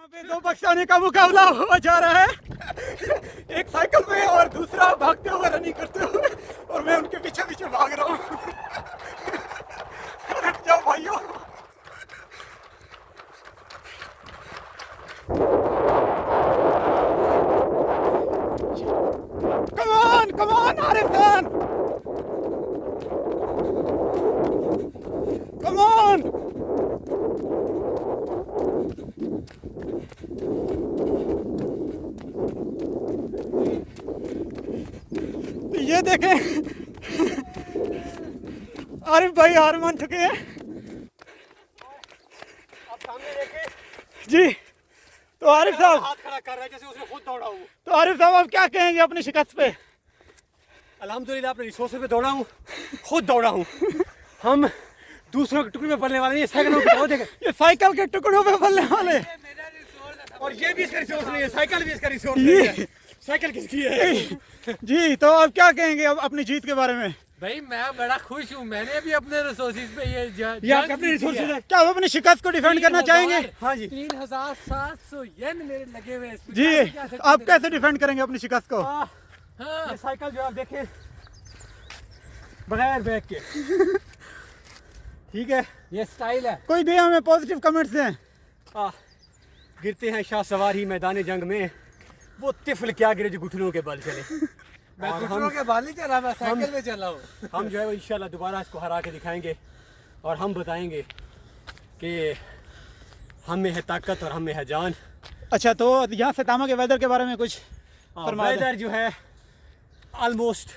यहाँ पे दो पाकिस्तानी का मुकाबला हुआ जा रहा है, एक साइकिल में और दूसरा भागते हुए रनिंग करते हुए, और मैं उनके पीछे पीछे भाग रहा हूँ। हट जाओ भाइयों। Come on, Arif Khan! Come on! तो ये देखें, आरिफ भाई हार मान चुके हैं। आप सामने देखें जी, तो आरिफ साहब हाथ खड़ा कर रहा है जैसे उसने खुद दौड़ा हूँ। तो आरिफ साहब आप क्या कहेंगे अपनी शिकस्त पे? अल्हम्दुलिल्लाह अपने रिसोर्सेज पे दौड़ा हूँ, खुद दौड़ा हूँ। हम दूसरों के टुकड़े में पलने वाले नहीं, साइकिल में देखें, ये साइकिल के टुकड़ों पे पलने वाले, और ये भी इसका रिसोर्स नहीं है, साइकिल भी इसका रिसोर्स नहीं है। साइकिल किसकी है? जी, तो आप क्या कहेंगे अब अपनी जीत के बारे में? भाई मैं बड़ा खुश हूँ, मैंने भी अपने रिसोर्सेज पे ये आप अपने रिसोर्सेज है। क्या आप अपनी शिकस्त को डिफेंड करना चाहेंगे? हाँ जी। 3700 येन मेरे लगे हुए हैं इसमें। जी, आप कैसे डिफेंड करेंगे अपनी शिकस्त को? हाँ। ये साइकिल जो आप देखें बगैर बैग के, ठीक है, ये स्टाइल है। कोई भी हमें पॉजिटिव कमेंट्स दें। गिरते हैं शाह सवार ही मैदान जंग में, वो तिफल क्या गिरे जो घुटनों के बल चले। मैं और घुटनों के बाल नहीं चला, मैं साइकिल में चला हूँ। हम जो है वो इंशाल्लाह दोबारा इसको हरा के दिखाएंगे, और हम बताएंगे कि हम में है ताकत और हम में है जान। अच्छा, तो यहाँ सतामा के वेदर के बारे में कुछ फरमा दें। वेदर जो है ऑलमोस्ट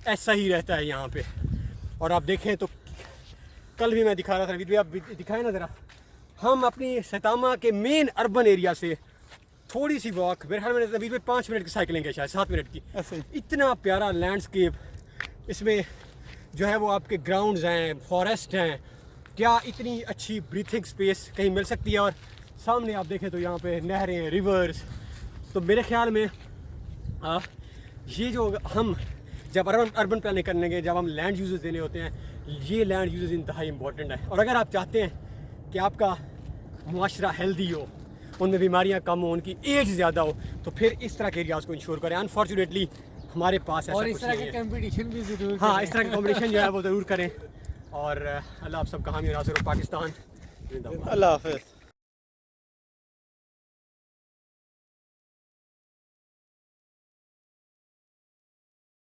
ऐसा ही रहता है यहाँ पे, और आप देखें तो कल भी मैं दिखा रहा था, अभी भी आप दिखाएं ना ज़रा, हम अपनी सतामा के मेन अर्बन एरिया से थोड़ी सी वॉक, मेरे ख्याल में अभी भी 5 मिनट की साइकिलिंग है, शायद 7 मिनट की। ऐसे इतना प्यारा लैंडस्केप, इसमें जो है वो आपके ग्राउंड्स हैं, फॉरेस्ट हैं, क्या इतनी अच्छी ब्रीथिंग स्पेस कहीं मिल सकती है। और सामने आप देखें तो यहाँ पे नहरें हैं, रिवर्स। तो मेरे ख्याल में ये जो हम जब अर्बन प्लानिंग करने के, जब हम लैंड यूजेस देने होते हैं, ये लैंड यूजेस इंतहाई इंपॉर्टेंट है। और अगर आप चाहते हैं कि आपका मुआशरा हेल्दी हो, उनमें बीमारियां कम हो, उनकी एज ज़्यादा हो, तो फिर इस तरह के एरियाज़ को इंश्योर करें। अनफॉर्चुनेटली हमारे पास ऐसा और कुछ इस तरह नहीं के है। कंपटीशन भी जरूर हाँ, करें। इस तरह का कॉम्पिटिशन जो है वो ज़रूर करें। और अल्लाह आप सबका हामी और नासिर हो। पाकिस्तान जिंदाबाद। अल्लाह हाफिज़।